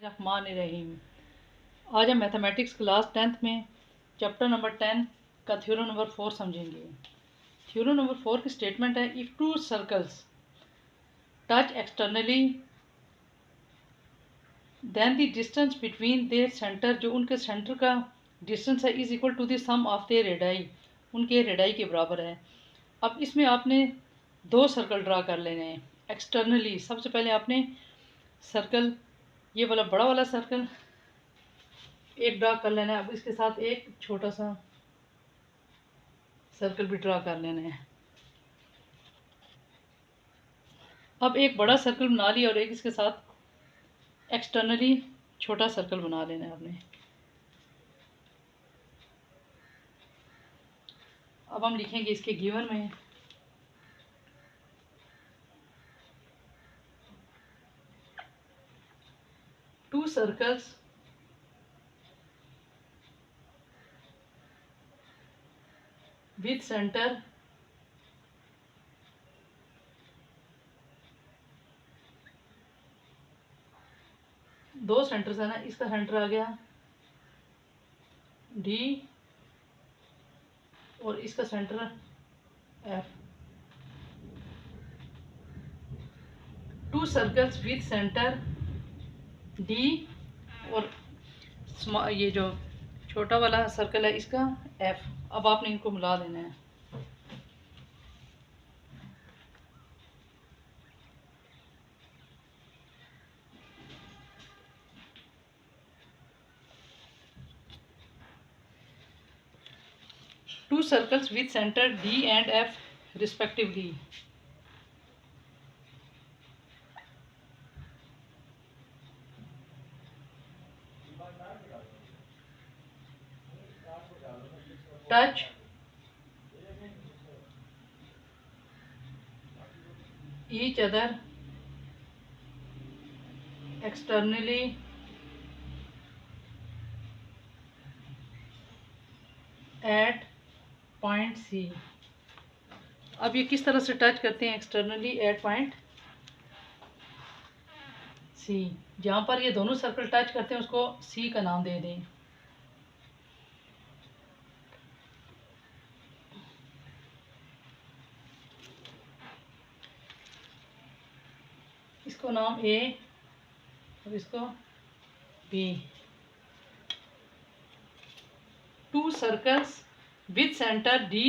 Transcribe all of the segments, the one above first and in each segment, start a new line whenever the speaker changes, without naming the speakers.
बिस्मिल्लाहिर्रहमानिर्रहीम। आज हम मैथमेटिक्स क्लास 10th में चैप्टर नंबर 10 का थ्योरम नंबर 4 समझेंगे। थ्योरम नंबर 4 की स्टेटमेंट है, if two circles touch externally then the distance between their center, जो उनके सेंटर का डिस्टेंस है, is equal to the sum of their radii, उनके रेडाई के बराबर है। अब इसमें आपने दो सर्कल ड्रा कर लेने हैं एक्सटर्नली। सबसे पहले आपने सर्कल, ये वाला बड़ा वाला सर्कल एक ड्रा कर लेना है। अब इसके साथ एक छोटा सा सर्कल भी ड्रा कर लेना है। अब एक बड़ा सर्कल बना लिया और एक इसके साथ एक्सटर्नली छोटा सर्कल बना लेना है आपने। अब हम लिखेंगे इसके गिवन में, टू सर्कल्स विथ सेंटर दो सेंटर्स है ना, इसका सेंटर आ गया डी और इसका centre F. To circles with centre D और ये जो छोटा वाला सर्कल है इसका एफ। अब आपने इनको मिला देना है। To circles with centre D and F respectively touch each other externally at point C। अब ये किस तरह से टच करते हैं एक्सटर्नली एट पॉइंट C। जहाँ पर ये दोनों सर्कल टच करते हैं उसको C का नाम दे दें। इसको नाम A और इसको B। To circles with centre D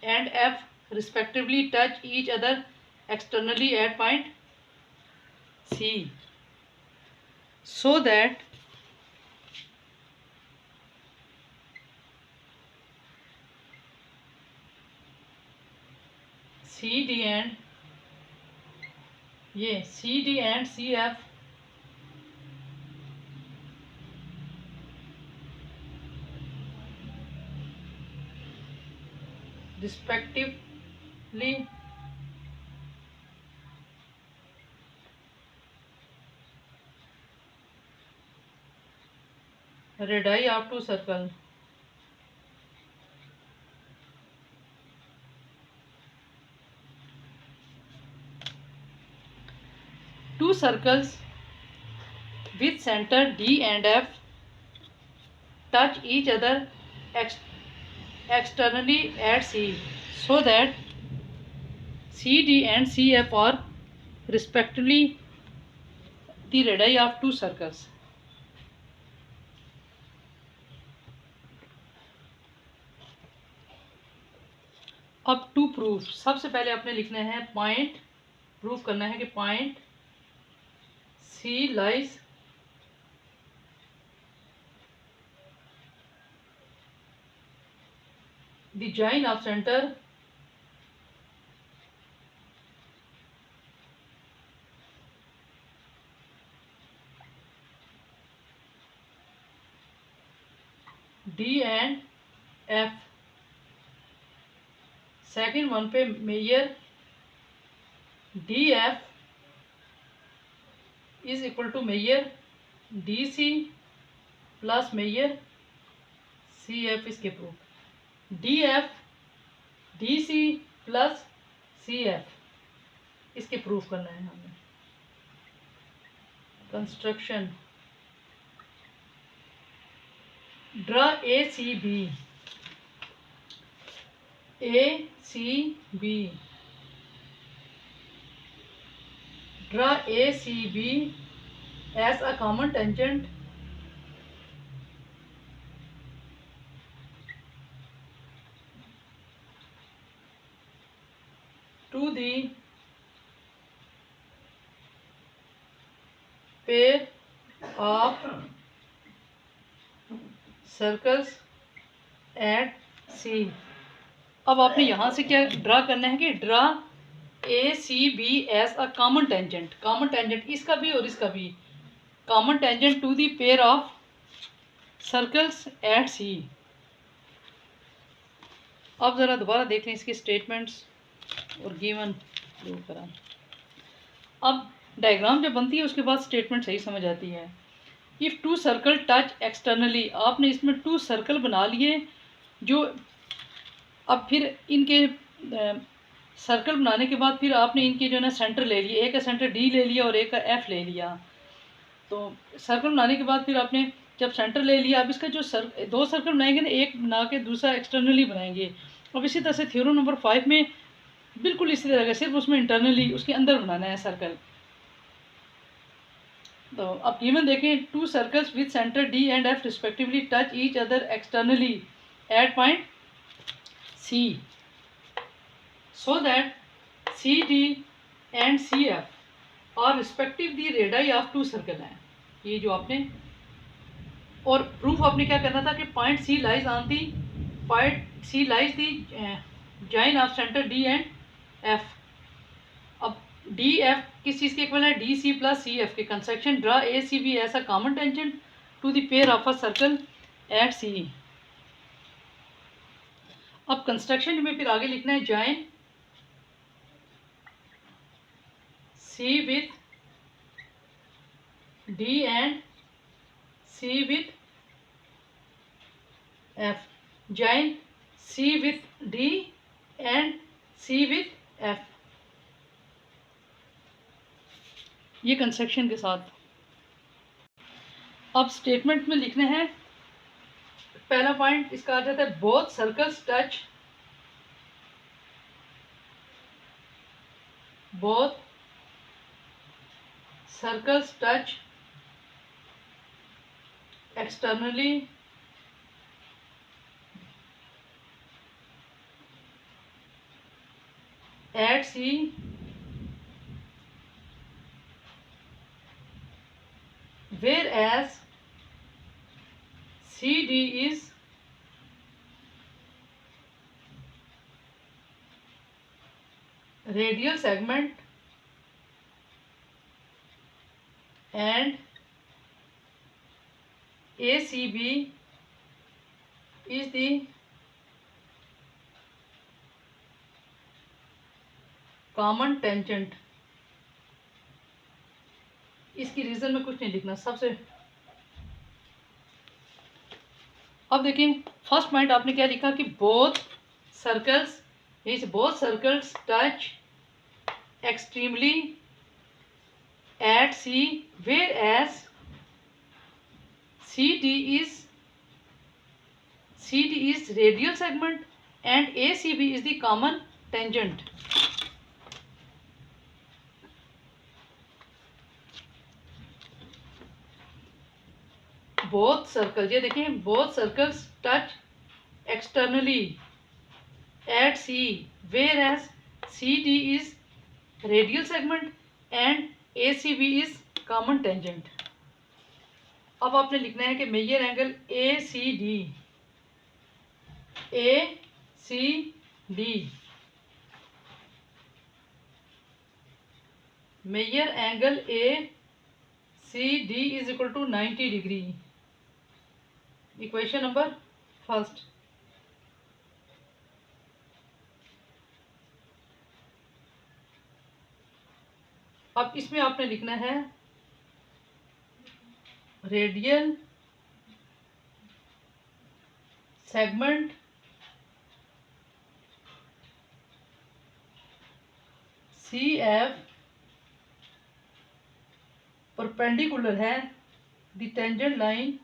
and F respectively touch each other externally at point C so that CD and CF respectively radii of two circle। Two circles with center D and F touch each other externally at C so that CD and CF are respectively the radii of two circles। अब to proof, सबसे पहले आपने लिखना है point, proof करना है कि point C lies the join of center D and F। Second one पे measure DF is equal to measure DC plus measure CF। इसके proof DF DC plus CF इसके प्रूफ करना है हमें। Construction draw ACB draw ACB as a common tangent to the pair of circles at C। अब आपने यहाँ से क्या ड्रा करना है कि draw ACB as a common tangent इसका भी और इसका भी common tangent to the pair of circles at C। अब ज़रा दोबारा देख लें इसके स्टेटमेंट्स और गिवन प्रूव करा। अब डायग्राम जब बनती है उसके बाद स्टेटमेंट सही समझ आती है। If to circle touch externally, आपने इसमें 2 सर्कल बना लिए जो अब फिर इनके सर्कल बनाने के बाद फिर आपने इनके जो है ना सेंटर ले लिए, एक का सेंटर D ले लिया और एक का F ले लिया। तो सर्कल बनाने के बाद फिर आपने जब सेंटर ले लिया, अब इसका जो 2 सर्कल बनाएंगे ना, एक बना के दूसरा एक्सटर्नली बनाएंगे। अब इसी तरह से थ्योरम नंबर 5 में बिल्कुल इसी तरह का, सिर्फ उसमें इंटरनली उसके अंदर बनाना है सर्कल। तो अब गिवन देखें, 2 circles with center D and F respectively touch each other externally at point C so that CD and CF are respective the radii of 2 circle हैं। ये जो आपने और प्रूफ आपने क्या करना था कि point C lies the join of center D and F। अब डी एफ किस चीज़ के इक्वल है? D C plus C F के। Construction draw A C B as a common tangent to the pair of a circle at C. अब construction में फिर आगे लिखना है join C with D and C with F, join C with D and C with F, ये construction के साथ। अब स्टेटमेंट में लिखने हैं, पहला पॉइंट इसका आ जाता है both circles touch externally at C whereas CD is radial segment and ACB is the common tangent। इसकी रीज़न में कुछ नहीं लिखना सबसे। अब देखिए फर्स्ट पॉइंट आपने क्या लिखा कि both circles touch extremely at C whereas CD is radial segment and ACB is the common tangent। Both circle, ये देखिए both circles touch externally at C whereas CD is radial segment and ACB is common tangent. अब आपने लिखना है कि major angle ACD major angle ACD is equal to 90 degree. Equation number first. अब इसमें आपने लिखना है रेडियल सेगमेंट CF परपेंडिकुलर है the tangent line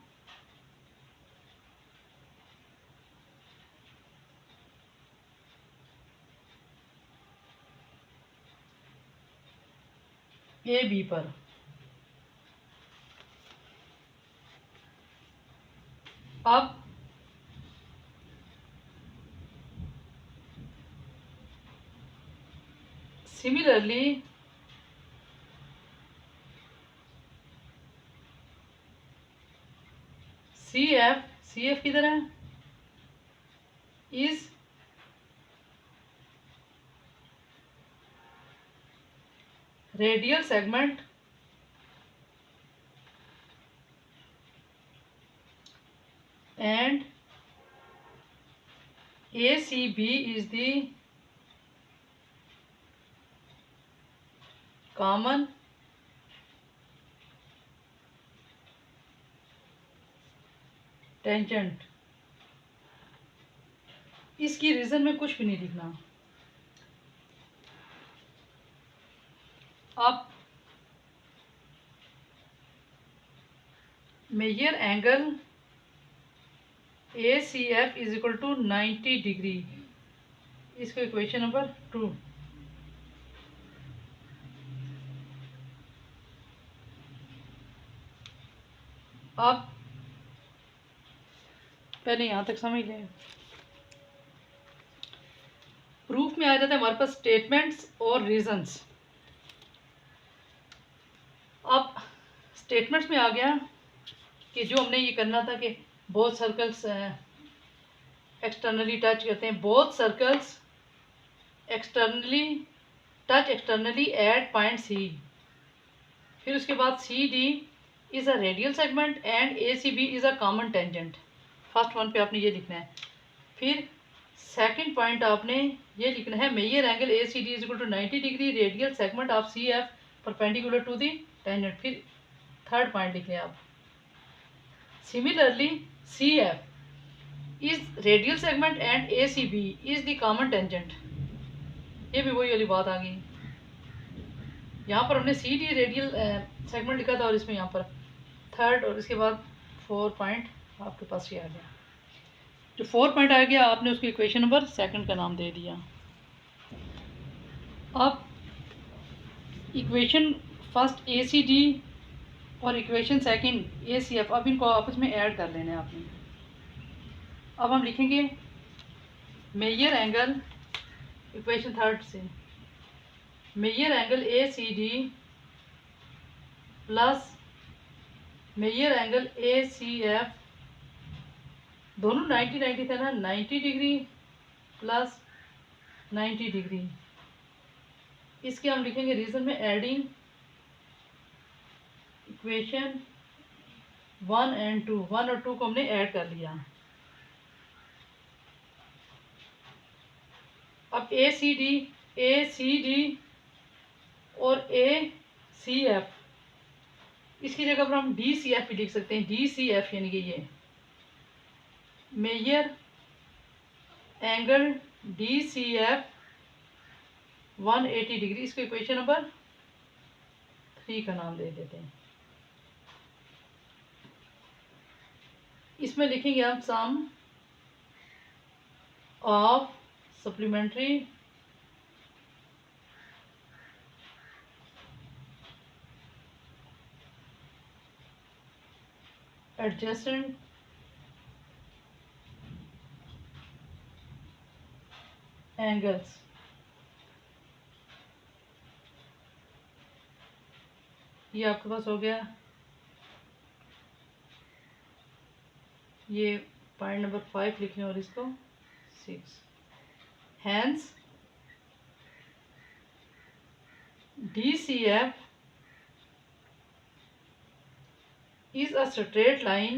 A B पर। अब सिमिलरली सी एफ किधर है, is radial segment and ACB is the common tangent। इसकी रीजन में कुछ भी नहीं लिखना। अब major angle ACF is equal to 90 degree, इसको इक्वेशन नंबर 2। अब पहले यहाँ तक समझ लें। प्रूफ में आ जाता है हमारे पास स्टेटमेंट्स और रीजंस। अब स्टेटमेंट्स में आ गया कि जो हमने ये करना था कि बोथ सर्कल्स एक्सटर्नली टच करते हैं, both circles externally touch externally at point C. फिर उसके बाद C D is a radial segment and A C B is a common tangent. First one पे आपने ये लिखना है। फिर सेकंड पॉइंट आपने ये लिखना है major angle A C D is equal to 90 degree radial segment of C F perpendicular to the tangent. फिर थर्ड पॉइंट लिखें आप, similarly C F is radial segment and A C B is the common tangent. ये भी वही वाली बात आ गई। यहाँ पर हमने सी डी रेडियल सेगमेंट लिखा था और इसमें यहाँ पर थर्ड और इसके बाद 4 पॉइंट आपके पास ये आ गया। जो 4 पॉइंट आ गया आपने उसको इक्वेशन नंबर सेकंड का नाम दे दिया। अब equation first A C D और equation second A C F, अब इनको आपस में ऐड कर लेना है आपने। अब हम लिखेंगे मेजर एंगल, इक्वेशन थर्ड से major angle A C D plus major angle A C F, दोनों 90 थे ना, 90 डिग्री प्लस 90 डिग्री। इसके हम लिखेंगे रीजन में एडिंग इक्वेशन 1 एंड 2। 1 और 2 को हमने ऐड कर लिया। अब ए सी डी और ए सी एफ, इसकी जगह पर हम डी सी एफ भी लिख सकते हैं। डी सी एफ यानी कि ये major angle D C F 180 degree, इसको इक्वेशन नंबर 3 का नाम दे देते हैं। इसमें लिखेंगे हम sum of supplementary adjacent angles. ये आपके पास हो गया। ये पॉइंट नंबर 5 लिखें और इसको 6। Hence D C F is a straight line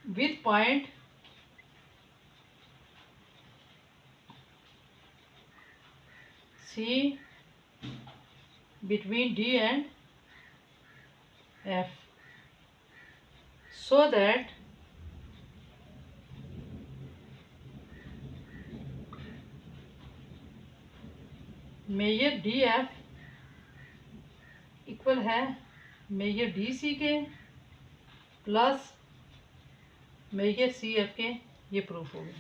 with point C between D and F, so that major D F equal है मेजर डी सी के प्लस मेजर सी एफ के ये प्रूफ हो गए।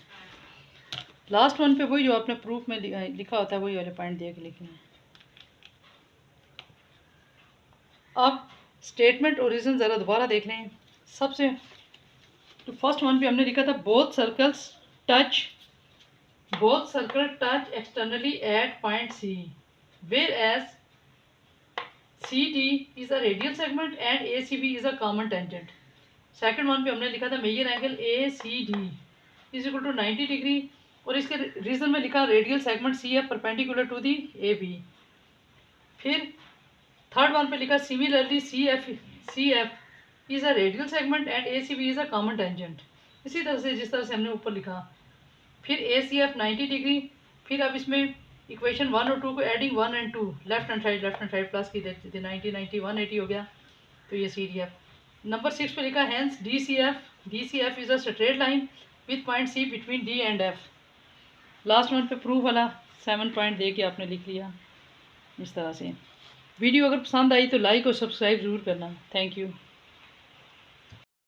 लास्ट वन पे वही जो आपने प्रूफ में लिखा होता है वही वाले पॉइंट दे के लिखने हैं। अब स्टेटमेंट ओरिजिन ज़रा दोबारा देख लें। सबसे तो फर्स्ट वन पे हमने लिखा था both circle touch externally at point C whereas CD is a radial segment and ACB is a common tangent। Second one पे हमने लिखा था major angle ACD is equal to 90 degree और इसके रीजन में लिखा radial segment CF perpendicular to the AB। फिर third one पे लिखा similarly CF is a radial segment and ACB is a common tangent. इसी तरह से जिस तरह से हमने ऊपर लिखा। फिर ACF 90 डिग्री। फिर अब इसमें इक्वेशन 1 और 2 को adding 1 and 2 left hand side plus की देते थे 90 90 180 हो गया। तो ये CDF। नंबर 6 पे लिखा हैंस DCF is a straight line with point C between D and F। Last one पे प्रूफ वाला 7 पॉइंट दे के आपने लिख लिया इस तरह से। वीडियो अगर पसंद आई तो लाइक और सब्सक्राइब ज़रूर करना। Thank you.